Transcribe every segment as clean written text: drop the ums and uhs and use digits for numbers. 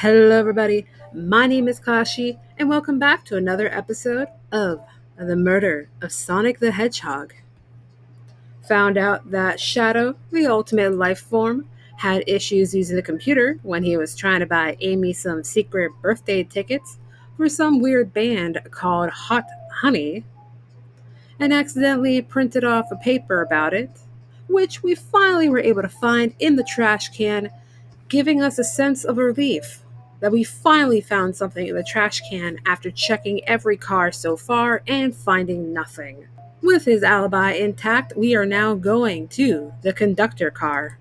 Hello, everybody. My name is Kashi, and welcome back to another episode of The Murder of Sonic the Hedgehog. Found out that Shadow, the ultimate life form, had issues using the computer when he was trying to buy Amy some secret birthday tickets for some weird band called Hot Honey, and accidentally printed off a paper about it, which we finally were able to find in the trash can, giving us a sense of relief that we finally found something in the trash can after checking every car so far and finding nothing. With his alibi intact, we are now going to the conductor car.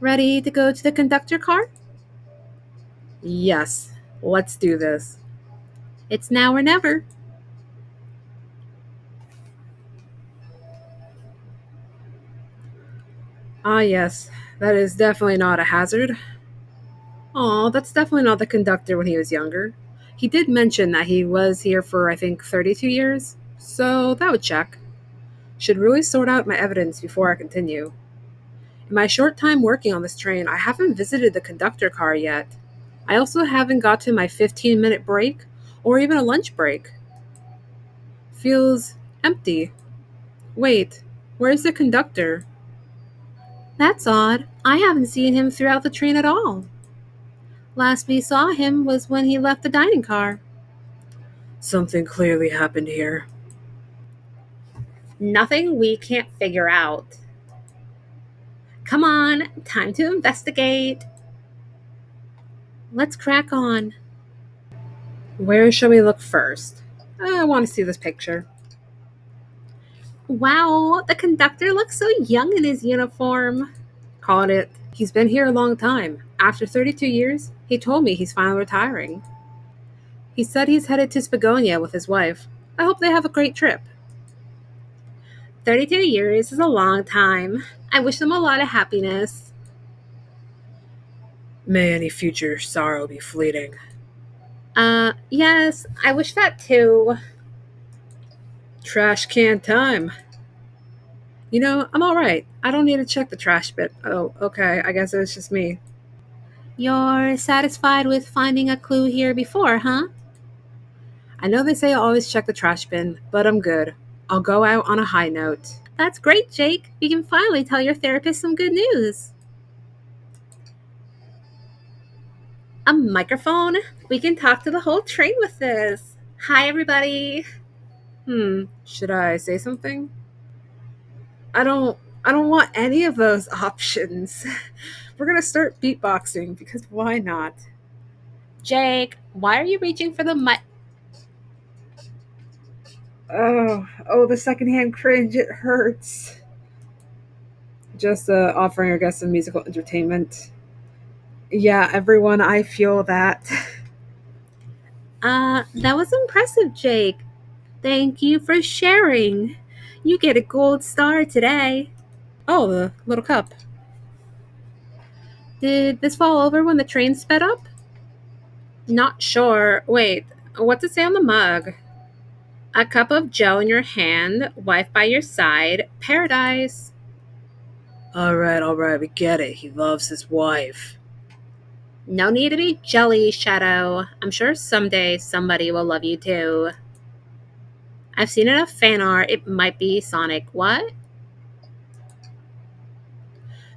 Ready to go to the conductor car? Yes, let's do this. It's now or never. Ah, yes, that is definitely not a hazard. Aw, that's definitely not the conductor when he was younger. He did mention that he was here for, I think, 32 years, so that would check. Should really sort out my evidence before I continue. In my short time working on this train, I haven't visited the conductor car yet. I also haven't got to my 15-minute break or even a lunch break. Feels empty. Wait, where's the conductor? That's odd. I haven't seen him throughout the train at all. Last we saw him was when he left the dining car. Something clearly happened here. Nothing we can't figure out. Come on, time to investigate. Let's crack on. Where shall we look first? I want to see this picture. Wow, the conductor looks so young in his uniform. Called it. He's been here a long time. After 32 years, he told me he's finally retiring. He said he's headed to Spagonia with his wife. I hope they have a great trip. 32 years is a long time. I wish them a lot of happiness. May any future sorrow be fleeting. Yes, I wish that too. Trash can time. I'm alright. I don't need to check the trash bit. Oh, okay. I guess it was just me. You're satisfied with finding a clue here before, huh? I know they say always check the trash bin, but I'm good. I'll go out on a high note. That's great, Jake. You can finally tell your therapist some good news. A microphone? We can talk to the whole train with this. Hi, everybody. Should I say something? I don't want any of those options. We're gonna start beatboxing because why not? Jake, why are you reaching for the mic? Oh, the secondhand cringe, it hurts. Just offering our guests some musical entertainment. Yeah, everyone, I feel that. That was impressive, Jake. Thank you for sharing. You get a gold star today. Oh, the little cup. Did this fall over when the train sped up? Not sure. Wait, what's it say on the mug? A cup of gel in your hand, wife by your side, paradise. All right, we get it. He loves his wife. No need to be jelly, Shadow. I'm sure someday somebody will love you too. I've seen enough fan art, it might be Sonic. What?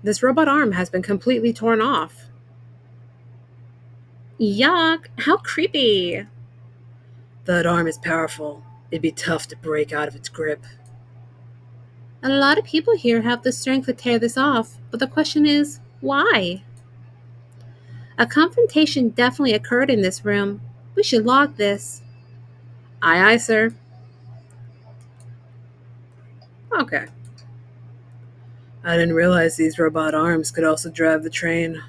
This robot arm has been completely torn off. Yuck, how creepy. That arm is powerful. It'd be tough to break out of its grip. A lot of people here have the strength to tear this off, but the question is, why? A confrontation definitely occurred in this room. We should log this. Aye, aye, sir. Okay. I didn't realize these robot arms could also drive the train.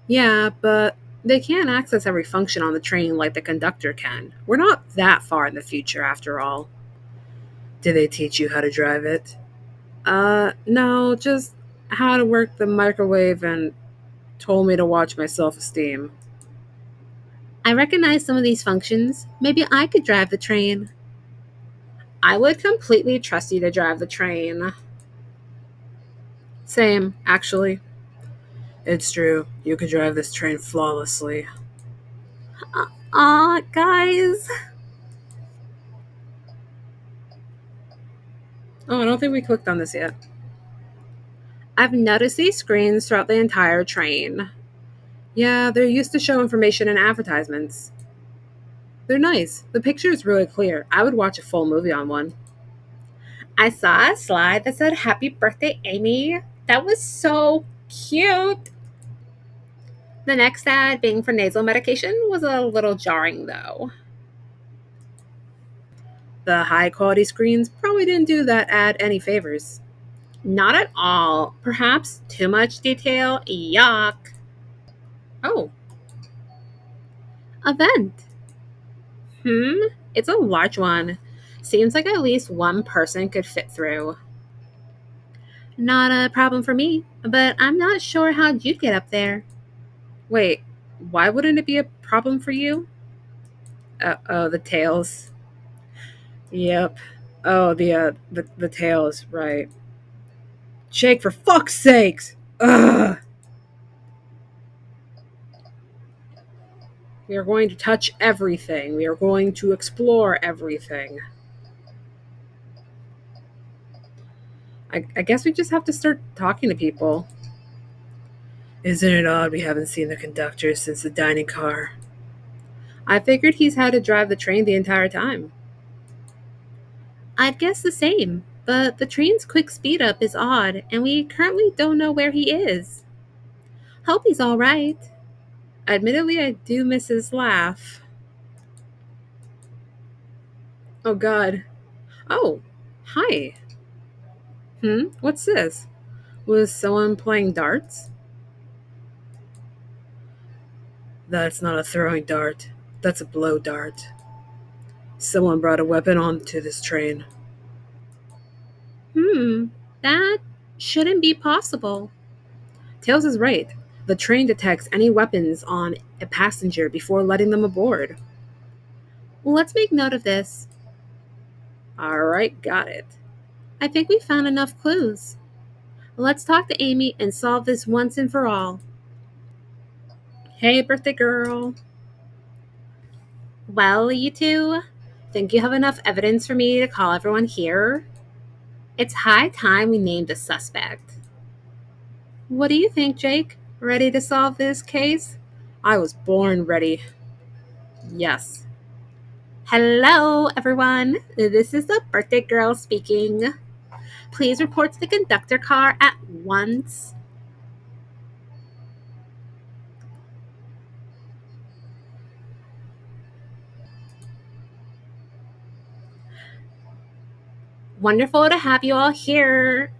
Yeah, but they can't access every function on the train like the conductor can. We're not that far in the future, after all. Did they teach you how to drive it? No, just how to work the microwave and told me to watch my self esteem. I recognize some of these functions. Maybe I could drive the train. I would completely trust you to drive the train. Same, actually. It's true. You could drive this train flawlessly. Guys. Oh, I don't think we clicked on this yet. I've noticed these screens throughout the entire train. Yeah, they're used to show information in advertisements. They're nice. The picture is really clear. I would watch a full movie on one. I saw a slide that said Happy Birthday, Amy. That was so cute. The next ad being for nasal medication was a little jarring, though. The high quality screens probably didn't do that ad any favors. Not at all. Perhaps too much detail. Yuck. Oh, A vent. It's a large one. Seems like at least one person could fit through. Not a problem for me, but I'm not sure how you'd get up there. wait. Why wouldn't it be a problem for you? Oh, the tails. Yep. Oh, the tails, right. Jake, for fuck's sakes! Ugh! We are going to touch everything. We are going to explore everything. I guess we just have to start talking to people. Isn't it odd we haven't seen the conductor since the dining car? I figured he's had to drive the train the entire time. I'd guess the same, but the train's quick speed up is odd, and we currently don't know where he is. Hope he's alright. Admittedly, I do miss his laugh. Oh god. Oh, hi. What's this? Was someone playing darts? That's not a throwing dart. That's a blow dart. Someone brought a weapon onto this train. Hmm, that shouldn't be possible. Tails is right. The train detects any weapons on a passenger before letting them aboard. Let's make note of this. Alright, got it. I think we found enough clues. Let's talk to Amy and solve this once and for all. Hey, birthday girl. Well, you two, think you have enough evidence for me to call everyone here? It's high time we named a suspect. What do you think, Jake? Ready to solve this case? I was born ready. Yes. Hello, everyone. This is the birthday girl speaking. Please report to the conductor car at once. Wonderful to have you all here.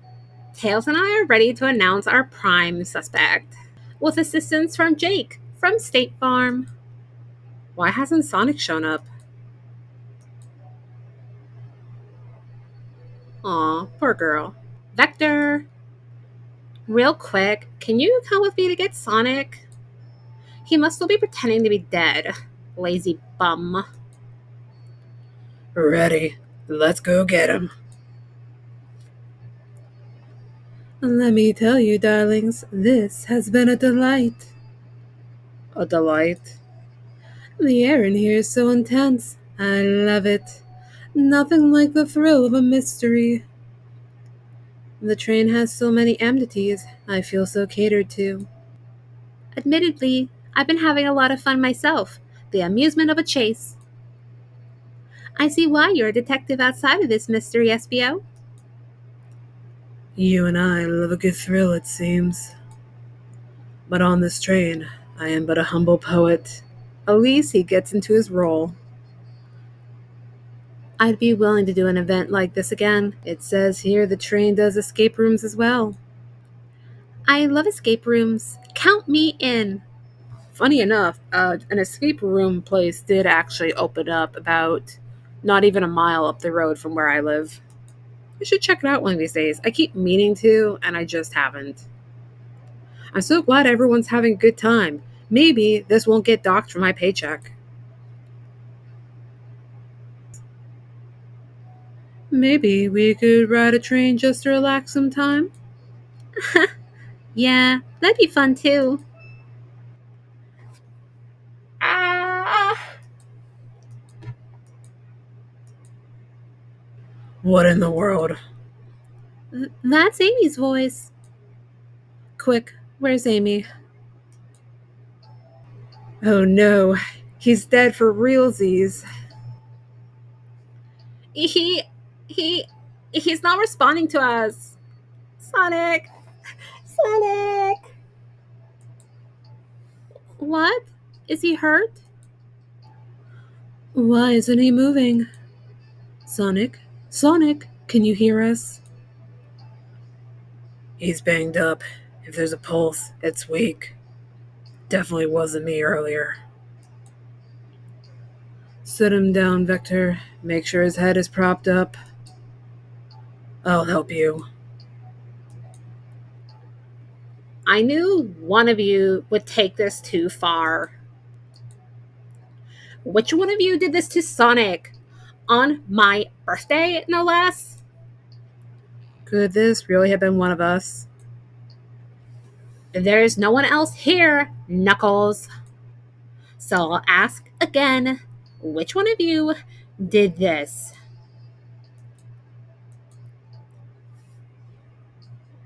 Tails and I are ready to announce our prime suspect, with assistance from Jake from State Farm. Why hasn't Sonic shown up? Aw, poor girl. Vector, real quick, can you come with me to get Sonic? He must still be pretending to be dead. Lazy bum. Ready. Let's go get him. Let me tell you, darlings, this has been a delight. A delight? The air in here is so intense. I love it. Nothing like the thrill of a mystery. The train has so many amenities. I feel so catered to. Admittedly, I've been having a lot of fun myself. The amusement of a chase. I see why you're a detective outside of this mystery, SBO. You and I love a good thrill, it seems. But on this train, I am but a humble poet. At least he gets into his role. I'd be willing to do an event like this again. It says here the train does escape rooms as well. I love escape rooms. Count me in. Funny enough, an escape room place did actually open up about not even a mile up the road from where I live. I should check it out one of these days. I keep meaning to, and I just haven't. I'm so glad everyone's having a good time. Maybe this won't get docked from my paycheck. Maybe we could ride a train just to relax sometime. Yeah, that'd be fun too. Ah, What in the world? that's Amy's voice. Quick, where's Amy? Oh no, he's dead for realsies. He, he, he's not responding to us. Sonic, Sonic. What? Is he hurt? Why isn't he moving? Sonic? Sonic, can you hear us? He's banged up. If there's a pulse, it's weak. Definitely wasn't me earlier. Sit him down, Vector. Make sure his head is propped up. I'll help you. I knew one of you would take this too far. Which one of you did this to Sonic? On my birthday, no less? Could this really have been one of us? There's no one else here, Knuckles. So I'll ask again, which one of you did this?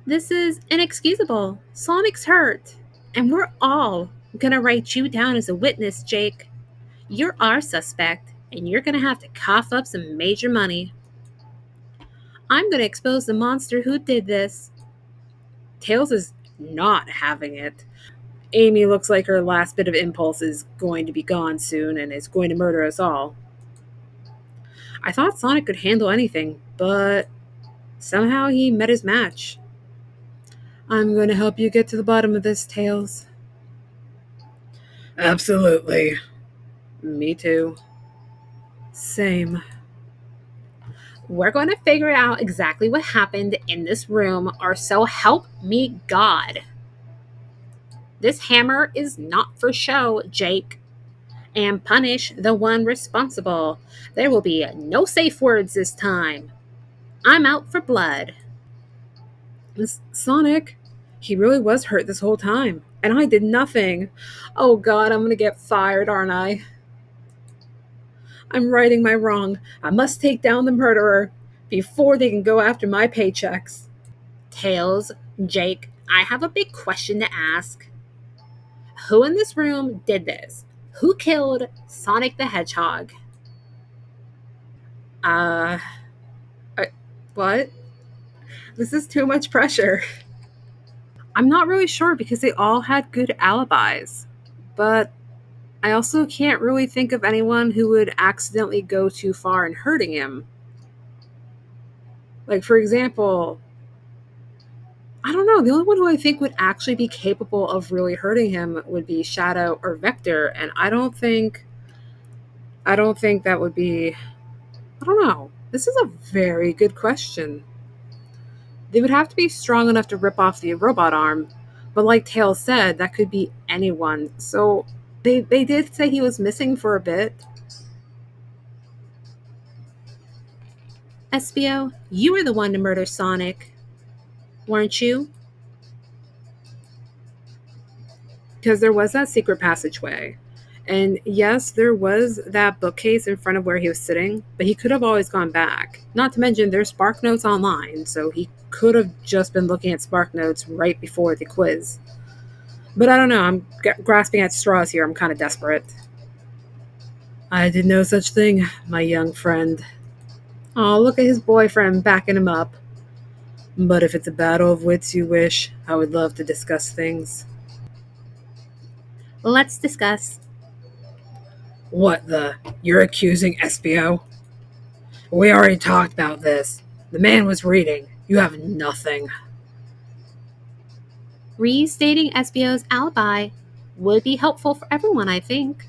This is inexcusable. Sonic's hurt. And we're all gonna write you down as a witness, Jake. You're our suspect, and you're gonna have to cough up some major money. I'm gonna expose the monster who did this. Tails is not having it. Amy looks like her last bit of impulse is going to be gone soon and is going to murder us all. I thought Sonic could handle anything, but somehow he met his match. I'm going to help you get to the bottom of this, Tails. Absolutely. Me too. Same. We're going to figure out exactly what happened in this room, or so help me God. This hammer is not for show, Jake. And punish the one responsible. There will be no safe words this time. I'm out for blood. Sonic, he really was hurt this whole time, and I did nothing. Oh god, I'm going to get fired, aren't I? I'm righting my wrong. I must take down the murderer before they can go after my paychecks. Tails, Jake, I have a big question to ask. Who in this room did this? Who killed Sonic the Hedgehog? Uh, what? This is too much pressure. I'm not really sure because they all had good alibis. But I also can't really think of anyone who would accidentally go too far in hurting him. Like, for example, I don't know, the only one who I think would actually be capable of really hurting him would be Shadow or Vector, and I don't think that would be, I don't know. This is a very good question. They would have to be strong enough to rip off the robot arm, but like Tails said, that could be anyone. So they did say he was missing for a bit. Espio, you were the one to murder Sonic, weren't you? Because there was that secret passageway. And yes, there was that bookcase in front of where he was sitting, but he could have always gone back. Not to mention, there's Spark Notes online, so he could have just been looking at Spark Notes right before the quiz. But I don't know, I'm grasping at straws here, I'm kind of desperate. I did no such thing, my young friend. Oh, look at his boyfriend backing him up. But if it's a battle of wits you wish, I would love to discuss things. Let's discuss. What the? You're accusing Espio? We already talked about this. The man was reading. You have nothing. Restating Espio's alibi would be helpful for everyone, I think.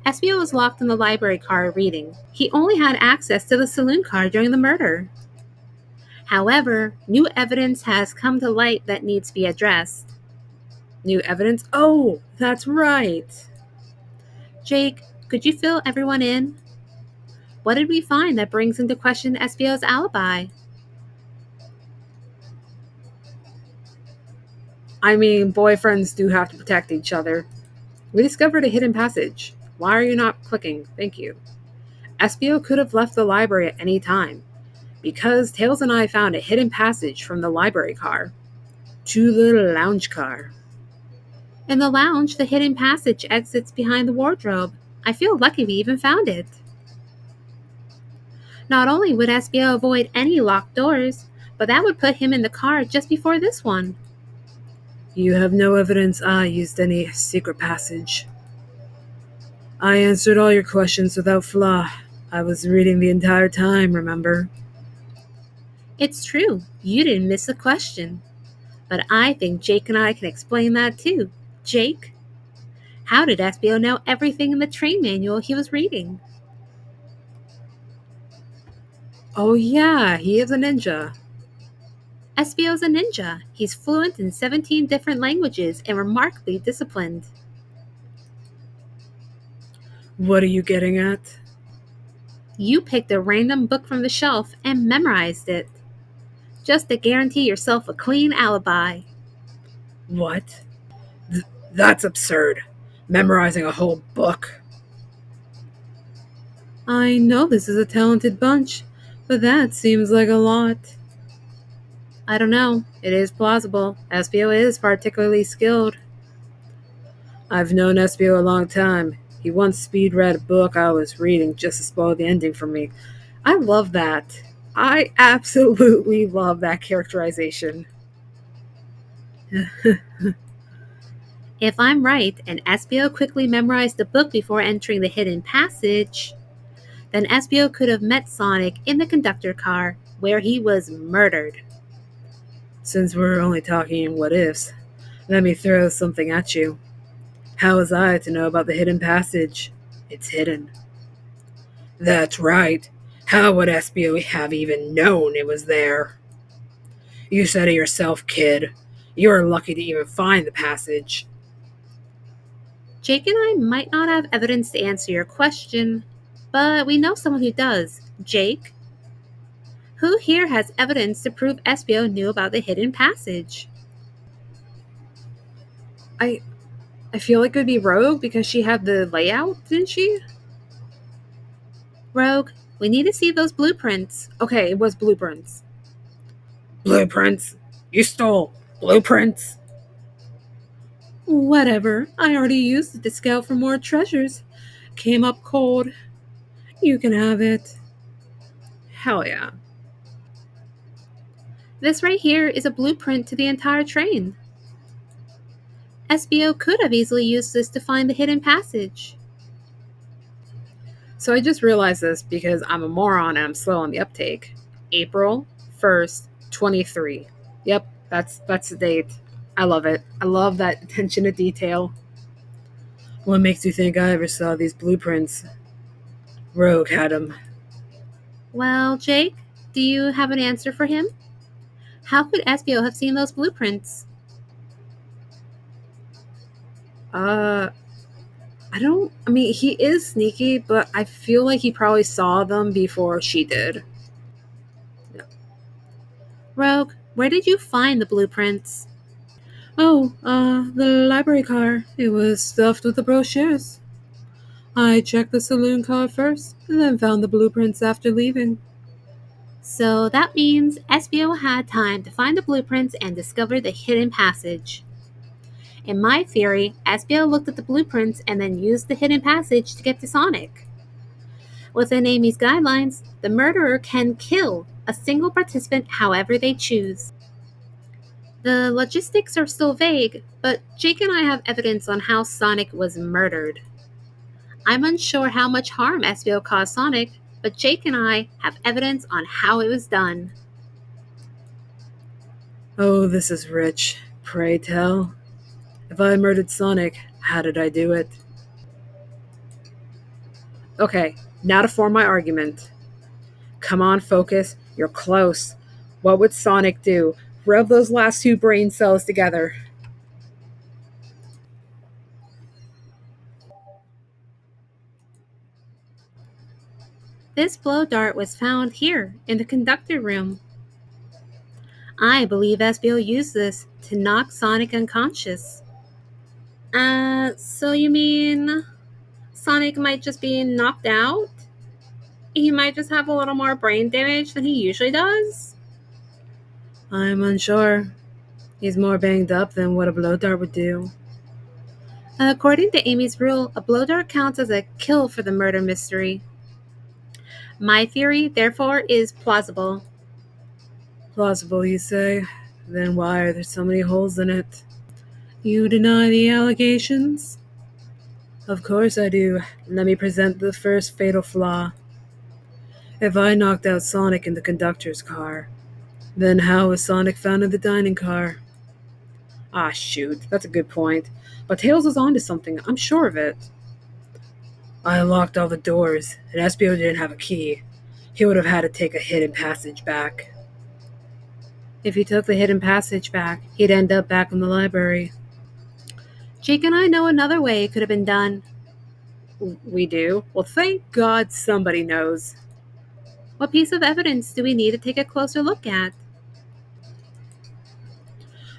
Espio was locked in the library car reading. He only had access to the saloon car during the murder. However, new evidence has come to light that needs to be addressed. New evidence? Oh, that's right. Jake, could you fill everyone in? What did we find that brings into question Espio's alibi? I mean, boyfriends do have to protect each other. We discovered a hidden passage. Why are you not clicking? Thank you. SBO could have left the library at any time, because Tails and I found a hidden passage from the library car to the lounge car. In the lounge, the hidden passage exits behind the wardrobe. I feel lucky we even found it. Not only would SBO avoid any locked doors, but that would put him in the car just before this one. You have no evidence I used any secret passage. I answered all your questions without flaw. I was reading the entire time, remember? It's true, you didn't miss a question. But I think Jake and I can explain that too. Jake, how did SBO know everything in the train manual he was reading? Oh, yeah, he is a ninja. SBO's a ninja. He's fluent in 17 different languages and remarkably disciplined. What are you getting at? You picked a random book from the shelf and memorized it, just to guarantee yourself a clean alibi. What? That's absurd. Memorizing a whole book. I know this is a talented bunch, but that seems like a lot. I don't know. It is plausible. SBO is particularly skilled. I've known SBO a long time. He once speed read a book I was reading just to spoil the ending for me. I love that. I absolutely love that characterization. If I'm right, and SBO quickly memorized the book before entering the hidden passage, then SBO could have met Sonic in the conductor car, where he was murdered. Since we're only talking in what ifs, let me throw something at you. How was I to know about the hidden passage? It's hidden. That's right. How would SBO have even known it was there? You said it yourself, kid. You are lucky to even find the passage. Jake and I might not have evidence to answer your question, but we know someone who does. Jake, who here has evidence to prove SBO knew about the hidden passage? I I feel like it would be Rogue because she had the layout, didn't she? Rogue, we need to see those blueprints. Okay, it was blueprints. Blueprints? You stole blueprints? Whatever. I already used it to scout for more treasures. Came up cold. You can have it. Hell yeah. This right here is a blueprint to the entire train. SBO could have easily used this to find the hidden passage. So I just realized this because I'm a moron and I'm slow on the uptake. April 1st, 23. Yep, that's the date. I love it. I love that attention to detail. What makes you think I ever saw these blueprints? Rogue had them. Well, Jake, do you have an answer for him? How could SBO have seen those blueprints? Uh, I don't. I mean, he is sneaky, but I feel like he probably saw them before she did. Rogue, where did you find the blueprints? Oh, the library car. It was stuffed with the brochures. I checked the saloon car first, and then found the blueprints after leaving. So that means SBO had time to find the blueprints and discover the hidden passage. In my theory, SBO looked at the blueprints and then used the hidden passage to get to Sonic. Within Amy's guidelines, the murderer can kill a single participant however they choose. The logistics are still vague, but Jake and I have evidence on how Sonic was murdered. I'm unsure how much harm SBO caused Sonic, but Jake and I have evidence on how it was done. Oh, this is rich. Pray tell. If I murdered Sonic, how did I do it? Okay, now to form my argument. Come on, focus. You're close. What would Sonic do? Rub those last two brain cells together. This blow dart was found here in the conductor room. I believe SBO used this to knock Sonic unconscious. So you mean Sonic might just be knocked out? He might just have a little more brain damage than he usually does? I'm unsure. He's more banged up than what a blow dart would do. According to Amy's rule, a blow dart counts as a kill for the murder mystery. My theory, therefore, is plausible. Plausible, you say? Then why are there so many holes in it? You deny the allegations? Of course I do. Let me present the first fatal flaw. If I knocked out Sonic in the conductor's car, then how was Sonic found in the dining car? Ah, shoot, that's a good point. But Tails is onto something, I'm sure of it. I unlocked all the doors, and SBO didn't have a key. He would have had to take a hidden passage back. If he took the hidden passage back, he'd end up back in the library. Jake and I know another way it could have been done. We do? Well, thank God somebody knows. What piece of evidence do we need to take a closer look at?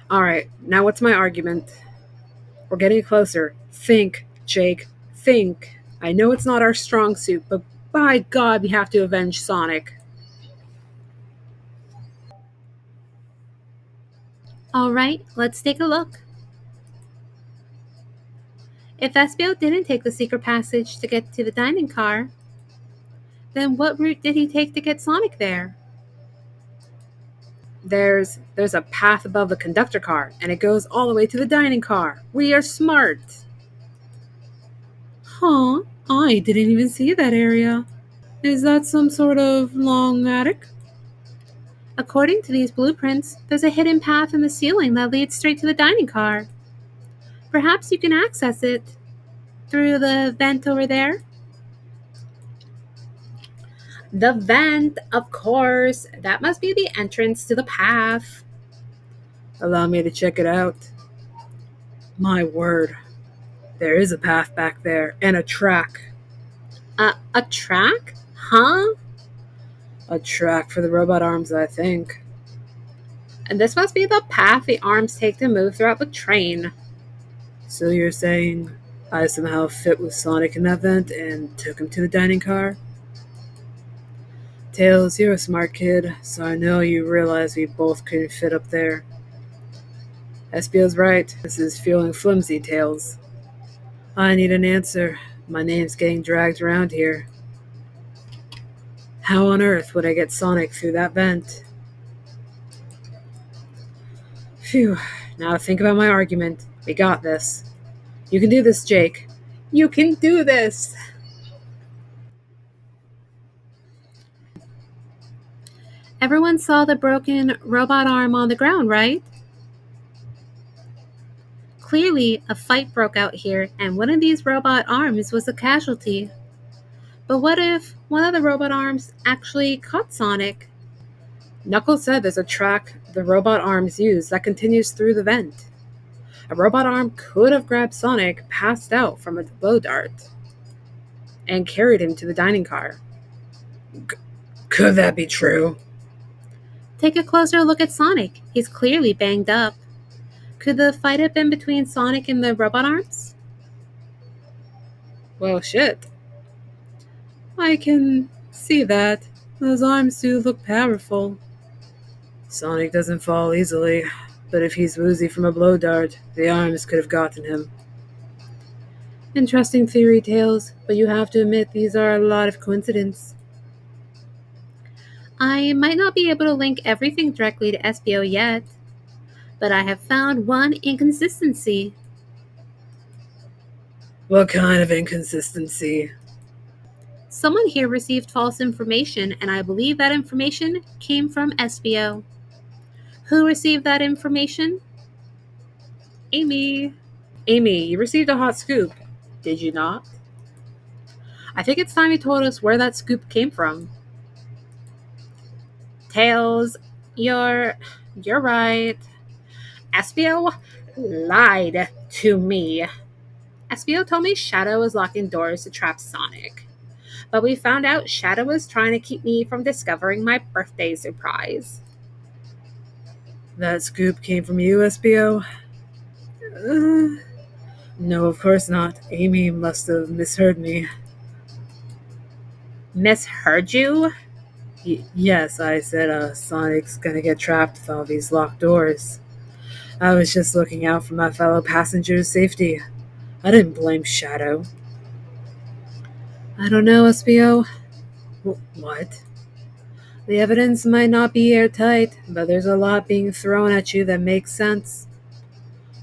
Alright, now what's my argument? We're getting closer. Think, Jake. Think. I know it's not our strong suit, but by God, we have to avenge Sonic. Alright, let's take a look. If SBO didn't take the secret passage to get to the dining car, then what route did he take to get Sonic there? There's a path above the conductor car, and it goes all the way to the dining car. We are smart. Huh, I didn't even see that area. Is that some sort of long attic? According to these blueprints, there's a hidden path in the ceiling that leads straight to the dining car. Perhaps you can access it through the vent over there? The vent, of course. That must be the entrance to the path. Allow me to check it out. My word. There is a path back there, and a track. A track? Huh? A track for the robot arms, I think. And this must be the path the arms take to move throughout the train. So you're saying I somehow fit with Sonic in that vent and took him to the dining car? Tails, you're a smart kid, so I know you realize we both couldn't fit up there. SBO's right. This is feeling flimsy, Tails. I need an answer. My name's getting dragged around here. How on earth would I get Sonic through that vent? Phew. Now think about my argument. We got this. You can do this, Jake. You can do this! Everyone saw the broken robot arm on the ground, right? Clearly, a fight broke out here, and one of these robot arms was a casualty. But what if one of the robot arms actually caught Sonic? Knuckles said there's a track the robot arms use that continues through the vent. A robot arm could have grabbed Sonic, passed out from a blow dart, and carried him to the dining car. Could that be true? Take a closer look at Sonic. He's clearly banged up. Could the fight have been between Sonic and the robot arms? Well, shit. I can see that. Those arms do look powerful. Sonic doesn't fall easily, but if he's woozy from a blow dart, the arms could have gotten him. Interesting theory, Tails, but you have to admit these are a lot of coincidence. I might not be able to link everything directly to SBO yet, but I have found one inconsistency. What kind of inconsistency? Someone here received false information, and I believe that information came from SBO. Who received that information? Amy. Amy, you received a hot scoop, did you not? I think it's time you told us where that scoop came from. Tails, you're right. SBO lied to me. SBO told me Shadow was locking doors to trap Sonic. But we found out Shadow was trying to keep me from discovering my birthday surprise. That scoop came from you, SBO? No, of course not. Amy must have misheard me. Misheard you? Yes, I said Sonic's gonna get trapped with all these locked doors. I was just looking out for my fellow passengers' safety. I didn't blame Shadow. I don't know, SBO. What? The evidence might not be airtight, but there's a lot being thrown at you that makes sense.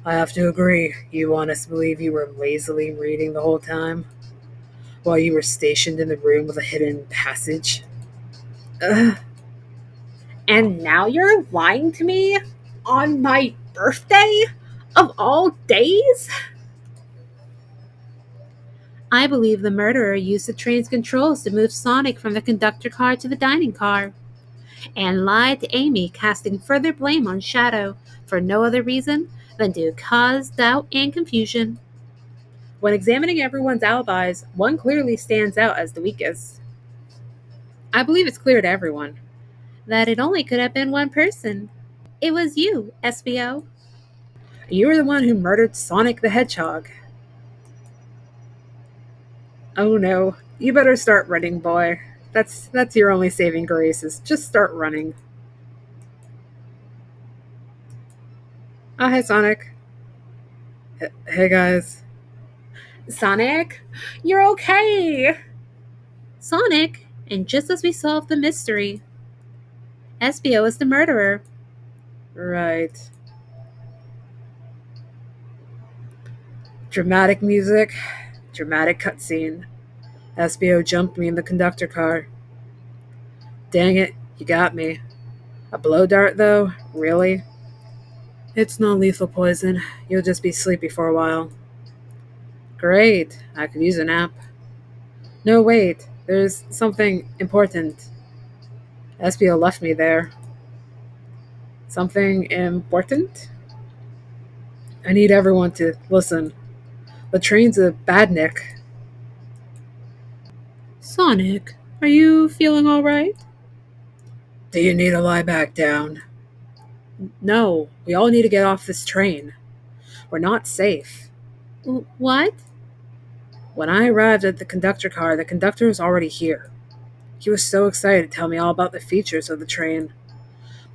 I have to agree. You want us to believe you were lazily reading the whole time? While you were stationed in the room with a hidden passage? Ugh. And now you're lying to me? On my birthday? Of all days? I believe the murderer used the train's controls to move Sonic from the conductor car to the dining car, and lied to Amy, casting further blame on Shadow for no other reason than to cause doubt and confusion. When examining everyone's alibis, one clearly stands out as the weakest. I believe it's clear to everyone that it only could have been one person. It was you, SBO. You were the one who murdered Sonic the Hedgehog. Oh no, you better start running, boy. That's your only saving grace, is just start running. Oh, hey, Sonic. Hey, guys. Sonic, you're okay. Sonic, and just as we solved the mystery, SBO is the murderer. Right. Dramatic music, dramatic cutscene. SBO jumped me in the conductor car. Dang it, you got me. A blow dart, though? Really? It's non lethal poison. You'll just be sleepy for a while. Great, I could use a nap. No, wait, there's something important. SBO left me there. Something important? I need everyone to listen. The train's a badnik. Sonic, are you feeling alright? Do you need to lie back down? No, we all need to get off this train. We're not safe. What? When I arrived at the conductor car, the conductor was already here. He was so excited to tell me all about the features of the train.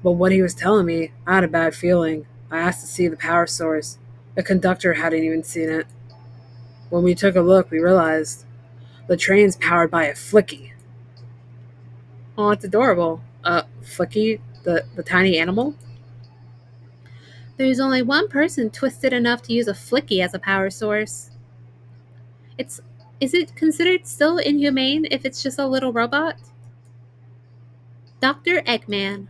But what he was telling me, I had a bad feeling. I asked to see the power source. The conductor hadn't even seen it. When we took a look, we realized the train's powered by a flicky. Oh, it's adorable. Flicky? The tiny animal? There's only one person twisted enough to use a flicky as a power source. It's Is it considered still inhumane if it's just a little robot? Dr. Eggman.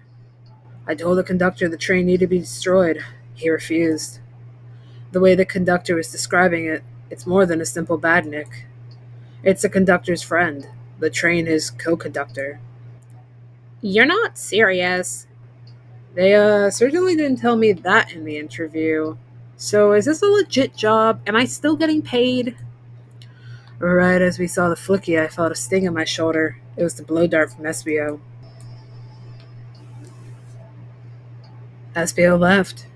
I told the conductor the train needed to be destroyed. He refused. The way the conductor was describing it, it's more than a simple badnik. It's the conductor's friend. The train his co-conductor. You're not serious. They certainly didn't tell me that in the interview. So is this a legit job? Am I still getting paid? Right as we saw the flicky, I felt a sting in my shoulder. It was the blow dart from SBO. SBO left.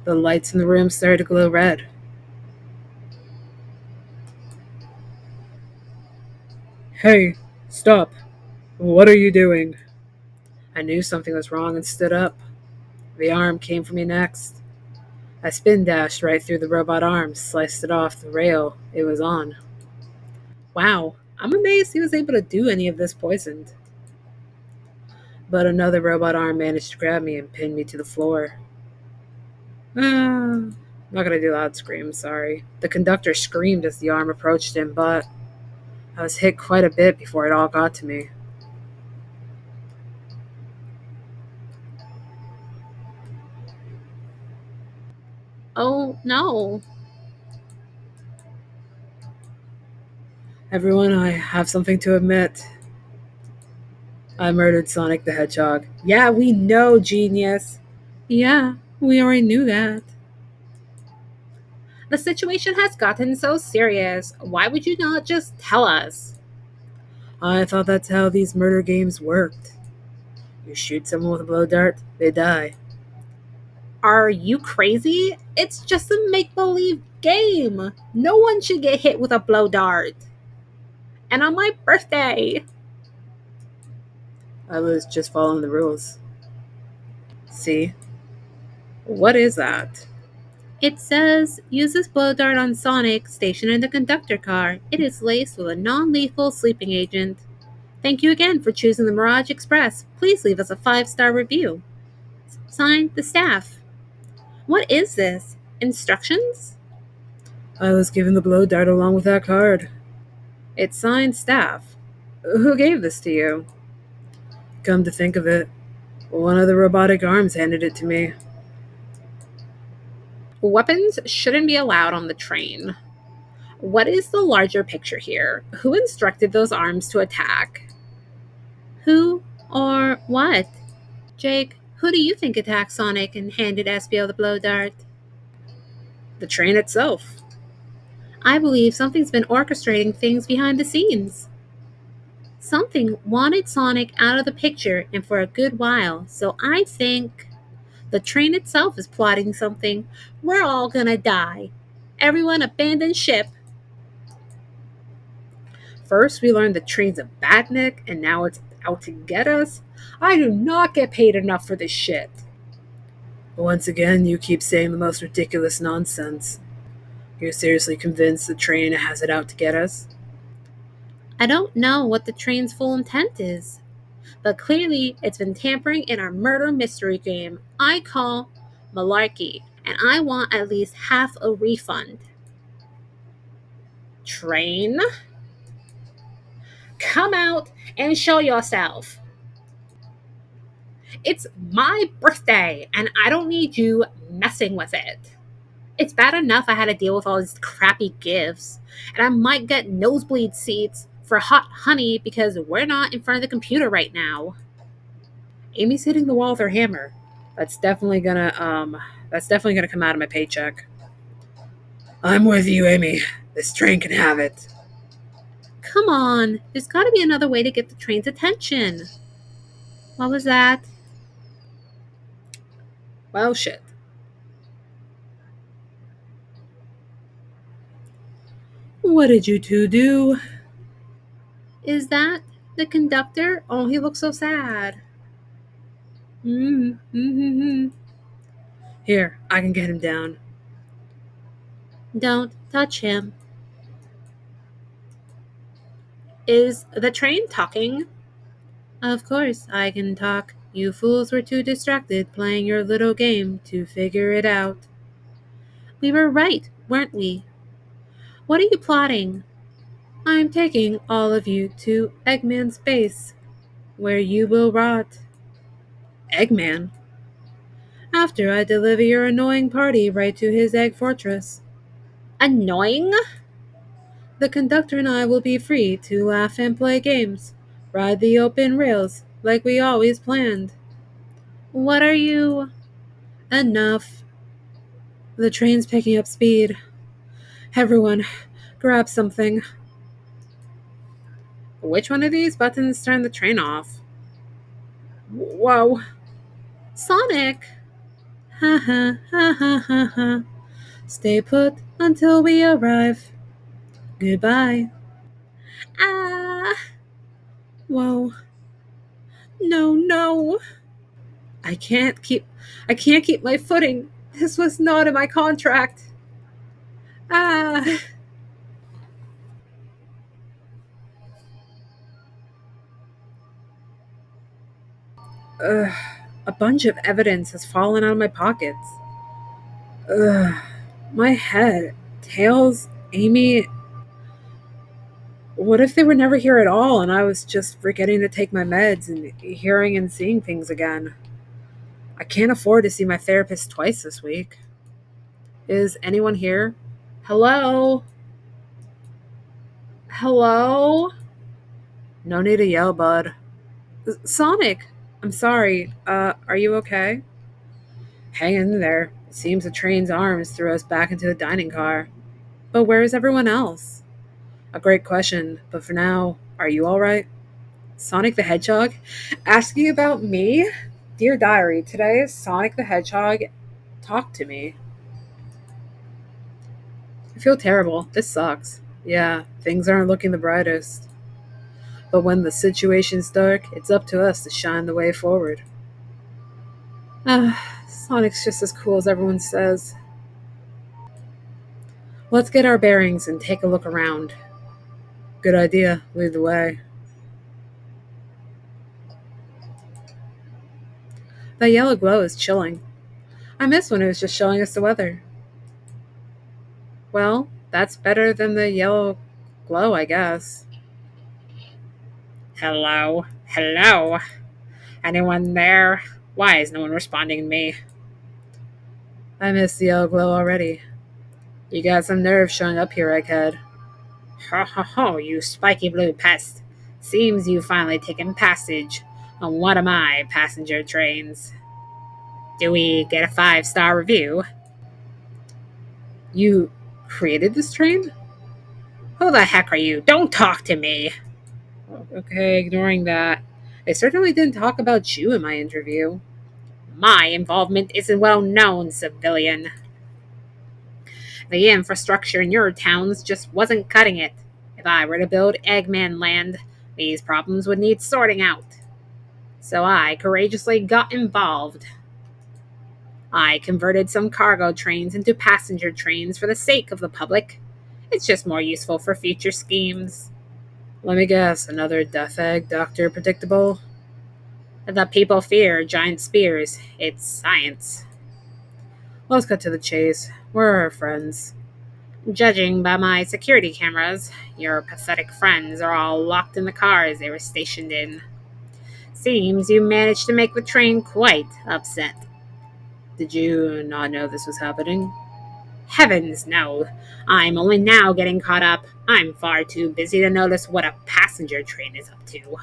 The lights in the room started to glow red. Hey, stop. What are you doing? I knew something was wrong and stood up. The arm came for me next. I spin dashed right through the robot arm, sliced it off the rail it was on. Wow, I'm amazed he was able to do any of this poisoned. But another robot arm managed to grab me and pin me to the floor. I'm not gonna do loud screams, sorry. The conductor screamed as the arm approached him, but I was hit quite a bit before it all got to me. Oh no. Everyone, I have something to admit. I murdered Sonic the Hedgehog. Yeah, we know, genius. Yeah, we already knew that. The situation has gotten so serious. Why would you not just tell us? I thought that's how these murder games worked. You shoot someone with a blow dart, they die. Are you crazy? It's just a make believe game. No one should get hit with a blow dart. And on my birthday. I was just following the rules. See? What is that? It says, use this blow dart on Sonic, stationed in the conductor car. It is laced with a non lethal sleeping agent. Thank you again for choosing the Mirage Express. Please leave us a 5-star review. Signed, the staff. What is this? Instructions? I was given the blow dart along with that card. It's signed staff. Who gave this to you? Come to think of it, one of the robotic arms handed it to me. Weapons shouldn't be allowed on the train. What is the larger picture here? Who instructed those arms to attack? Who or what? Jake, who do you think attacked Sonic and handed Espio the blow dart? The train itself. I believe something's been orchestrating things behind the scenes. Something wanted Sonic out of the picture and for a good while, so I think the train itself is plotting something. We're all gonna die. Everyone abandon ship. First, we learned the train's a badnik, and now it's out to get us. I do not get paid enough for this shit. Once again, you keep saying the most ridiculous nonsense. You're seriously convinced the train has it out to get us? I don't know what the train's full intent is, but clearly it's been tampering in our murder mystery game I call Malarkey, and I want at least half a refund. Train? Come out and show yourself. It's my birthday, and I don't need you messing with it. It's bad enough I had to deal with all these crappy gifts, and I might get nosebleed seats for hot honey because we're not in front of the computer right now. Amy's hitting the wall with her hammer. That's definitely gonna come out of my paycheck. I'm with you, Amy. This train can have it. Come on, there's gotta be another way to get the train's attention. What was that? Well, shit. What did you two do? Is that the conductor? Oh, he looks so sad. Here, I can get him down. Don't touch him. Is the train talking? Of course, I can talk. You fools were too distracted playing your little game to figure it out. We were right, weren't we? What are you plotting? I'm taking all of you to Eggman's base, where you will rot. Eggman? After I deliver your annoying party right to his egg fortress. Annoying? The conductor and I will be free to laugh and play games, ride the open rails like we always planned. What are you? Enough. The train's picking up speed. Everyone, grab something. Which one of these buttons turn the train off? Whoa. Sonic! Ha ha ha ha ha ha. Stay put until we arrive. Goodbye. Ah! Whoa. No. I can't keep my footing. This was not in my contract. Ah. Ugh. A bunch of evidence has fallen out of my pockets. Ugh. My head. Tails. Amy. What if they were never here at all and I was just forgetting to take my meds and hearing and seeing things again? I can't afford to see my therapist twice this week. Is anyone here? Hello? Hello? No need to yell, bud. Sonic! I'm sorry. Are you okay? Hang in there. It seems the train's arms threw us back into the dining car. But where is everyone else? A great question, but for now, are you alright? Sonic the Hedgehog? Asking about me? Dear Diary, today Sonic the Hedgehog Talk to me. I feel terrible. This sucks. Yeah, things aren't looking the brightest. But when the situation's dark, it's up to us to shine the way forward. Sonic's just as cool as everyone says. Let's get our bearings and take a look around. Good idea. Lead the way. That yellow glow is chilling. I miss when it was just showing us the weather. Well, that's better than the yellow glow, I guess. Hello? Hello? Anyone there? Why is no one responding to me? I miss the yellow glow already. You got some nerve showing up here, egghead. Ho ho ho, you spiky blue pest. Seems you've finally taken passage on one of my passenger trains. Do we get a 5-star review? You created this train? Who the heck are you? Don't talk to me! Okay, ignoring that. I certainly didn't talk about you in my interview. My involvement isn't well known, civilian. The infrastructure in your towns just wasn't cutting it. If I were to build Eggman Land, these problems would need sorting out. So I courageously got involved. I converted some cargo trains into passenger trains for the sake of the public. It's just more useful for future schemes. Let me guess, another death egg, Dr. Predictable? The people fear giant spears. It's science. Let's cut to the chase. Where are our friends? Judging by my security cameras, your pathetic friends are all locked in the cars they were stationed in. Seems you managed to make the train quite upset. Did you not know this was happening? Heavens, no. I'm only now getting caught up. I'm far too busy to notice what a passenger train is up to.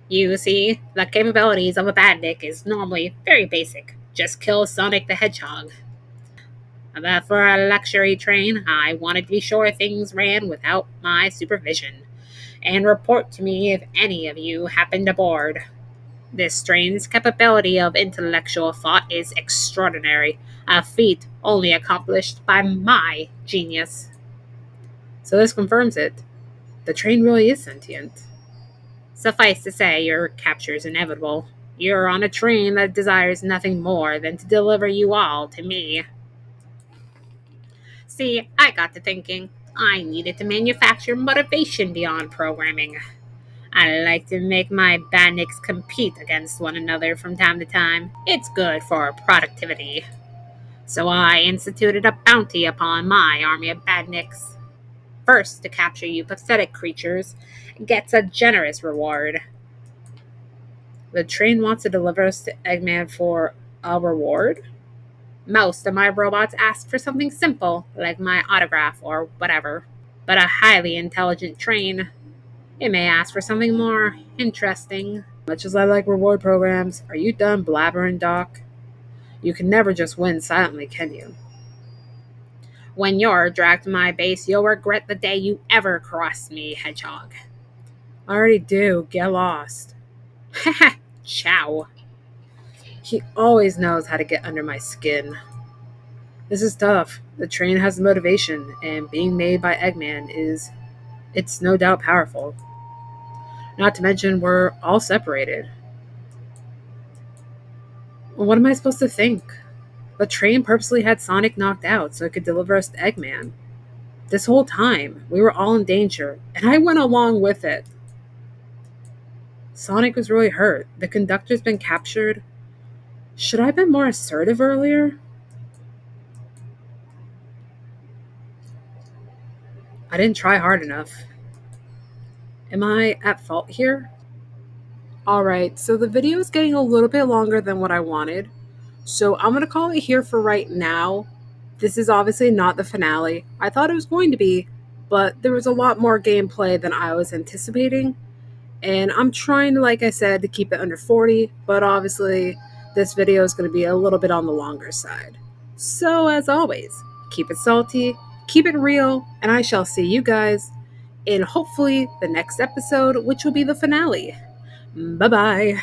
You see, the capabilities of a badnik is normally very basic. Just kill Sonic the Hedgehog. But for a luxury train, I wanted to be sure things ran without my supervision. And report to me if any of you happened aboard. This train's capability of intellectual thought is extraordinary, a feat only accomplished by my genius. So this confirms it. The train really is sentient. Suffice to say, your capture is inevitable. You're on a train that desires nothing more than to deliver you all to me. See, I got to thinking. I needed to manufacture motivation beyond programming. I like to make my bandits compete against one another from time to time. It's good for productivity. So I instituted a bounty upon my army of badniks. First to capture you pathetic creatures gets a generous reward. The train wants to deliver us to Eggman for a reward? Most of my robots ask for something simple, like my autograph or whatever. But a highly intelligent train, it may ask for something more interesting. Much as I like reward programs, are you done blabbering, Doc? You can never just win silently, can you? When you're dragged to my base, you'll regret the day you ever crossed me, Hedgehog. I already do. Get lost. Haha, ciao. He always knows how to get under my skin. This is tough. The train has motivation, and being made by Eggman it's no doubt powerful. Not to mention, we're all separated. What am I supposed to think? The train purposely had Sonic knocked out so it could deliver us to Eggman. This whole time, we were all in danger, and I went along with it. Sonic was really hurt. The conductor's been captured. Should I have been more assertive earlier? I didn't try hard enough. Am I at fault here? Alright, so the video is getting a little bit longer than what I wanted. So I'm going to call it here for right now. This is obviously not the finale. I thought it was going to be, but there was a lot more gameplay than I was anticipating. And I'm trying to, like I said, to keep it under 40, but obviously this video is going to be a little bit on the longer side. So as always, keep it salty, keep it real, and I shall see you guys in hopefully the next episode, which will be the finale. Bye-bye.